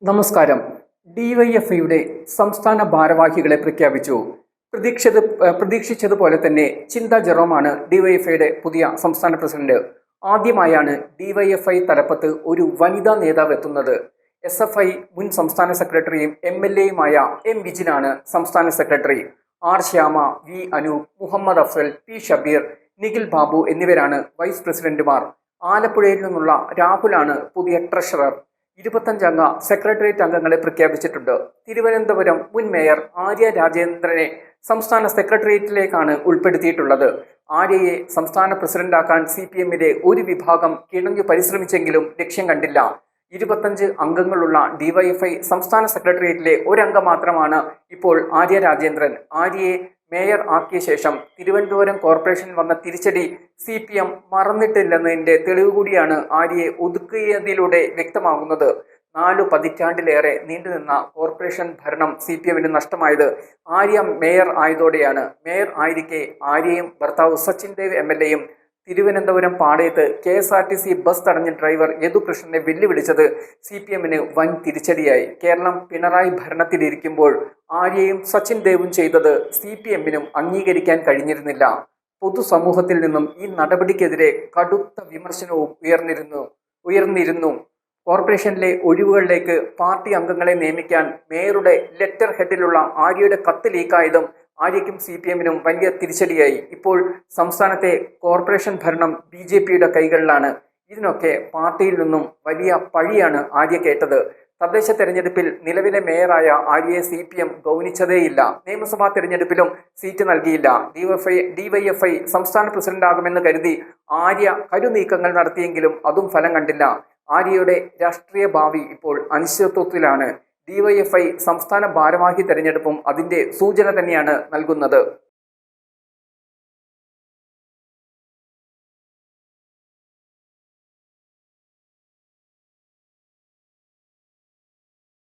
നമസ്കാരം. ഡിവൈഎഫ്ഐയുടെ സംസ്ഥാന ഭാരവാഹികളെ പ്രഖ്യാപിച്ചു. പ്രതീക്ഷിച്ചതുപോലെ തന്നെ ചിന്ത ജെറോമാണ് ഡിവൈഎഫ്ഐയുടെ പുതിയ സംസ്ഥാന പ്രസിഡന്റ്. ആദ്യമായാണ് ഡിവൈഎഫ്ഐ തലപ്പത്ത് ഒരു വനിതാ നേതാവ് എത്തുന്നത്. SFI മുൻ സംസ്ഥാന സെക്രട്ടറിയും MLA യുമായ M വിജിനാണ് സംസ്ഥാന secretary. R Shyama, V Anoop, Muhammad Afsal, P Shabeer, Nikhil Babu എന്നിവരാണ് വൈസ് പ്രസിഡന്റുമാർ. ആലപ്പുഴയിൽ നിന്നുള്ള രാഹുലാണ് പുതിയ ട്രഷറർ. 25 അംഗ സെക്രട്ടേറിയറ്റ് അംഗങ്ങളെ പ്രഖ്യാപിച്ചിട്ടുണ്ട്. തിരുവനന്തപുരം മുൻ മേയർ ആര്യ രാജേന്ദ്രനെ സംസ്ഥാന സെക്രട്ടേറിയറ്റിലേക്കാണ് ഉൾപ്പെടുത്തിയിട്ടുള്ളത്. ആര്യയെ സംസ്ഥാന പ്രസിഡന്റാക്കാൻ CPM-ലെ ഒരു വിഭാഗം കിണഞ്ഞു പരിശ്രമിച്ചെങ്കിലും ലക്ഷ്യം കണ്ടില്ല. 25 അംഗങ്ങളുള്ള ഡിവൈഎഫ്ഐ സംസ്ഥാന സെക്രട്ടേറിയറ്റിലെ ഒരംഗം മാത്രമാണ് ഇപ്പോൾ ആര്യ രാജേന്ദ്രൻ. ആര്യയെ മേയർ ആക്കിയ ശേഷം തിരുവനന്തപുരം കോർപ്പറേഷൻ വന്ന തിരിച്ചടി CPM മറന്നിട്ടില്ലെന്നതിൻ്റെ തെളിവ് കൂടിയാണ് ആര്യയെ ഒതുക്കിയതിലൂടെ വ്യക്തമാകുന്നത്. 4 പതിറ്റാണ്ടിലേറെ നീണ്ടുനിന്ന കോർപ്പറേഷൻ ഭരണം CPM-ന് നഷ്ടമായത് ആര്യ മേയർ ആയതോടെയാണ്. മേയർ ആയിരിക്കെ ആര്യയും ഭർത്താവ് സച്ചിൻ ദേവ് MLA-യും തിരുവനന്തപുരം പാളയത്ത് KSRTC ബസ് തടഞ്ഞ ഡ്രൈവർ യദുകൃഷ്ണനെ വെല്ലുവിളിച്ചത് CPM-ന് വൻ തിരിച്ചടിയായി. കേരളം പിണറായി ഭരണത്തിലിരിക്കുമ്പോൾ ആര്യയും സച്ചിൻ ദേവും ചെയ്തത് CPM-നും അംഗീകരിക്കാൻ കഴിഞ്ഞിരുന്നില്ല. പൊതുസമൂഹത്തിൽ നിന്നും ഈ നടപടിക്കെതിരെ കടുത്ത വിമർശനവും ഉയർന്നിരുന്നു. കോർപ്പറേഷനിലെ ഒഴിവുകളിലേക്ക് പാർട്ടി അംഗങ്ങളെ നിയമിക്കാൻ മേയറുടെ ലെറ്റർ ഹെഡിലുള്ള ആര്യയുടെ കത്ത് ലീക്കായതും ആര്യയ്ക്കും CPM-നും വലിയ തിരിച്ചടിയായി. ഇപ്പോൾ സംസ്ഥാനത്തെ കോർപ്പറേഷൻ ഭരണം BJP-യുടെ കൈകളിലാണ്. ഇതിനൊക്കെ പാർട്ടിയിൽ നിന്നും വലിയ പഴിയാണ് ആര്യ കേട്ടത്. തദ്ദേശ തെരഞ്ഞെടുപ്പിൽ നിലവിലെ മേയറായ ആര്യയെ CPM ഗൗനിച്ചതേയില്ല. നിയമസഭാ തെരഞ്ഞെടുപ്പിലും സീറ്റ് നൽകിയില്ല. ഡിവൈഎഫ്ഐ സംസ്ഥാന പ്രസിഡന്റാകുമെന്ന് കരുതി ആര്യ കരുനീക്കങ്ങൾ നടത്തിയെങ്കിലും അതും ഫലം കണ്ടില്ല. ആര്യയുടെ രാഷ്ട്രീയ ഭാവി ഇപ്പോൾ അനിശ്ചിതത്വത്തിലാണ്. ഡിവൈഎഫ്ഐ സംസ്ഥാന ഭാരവാഹി തെരഞ്ഞെടുപ്പും അതിൻ്റെ സൂചന തന്നെയാണ് നൽകുന്നത്.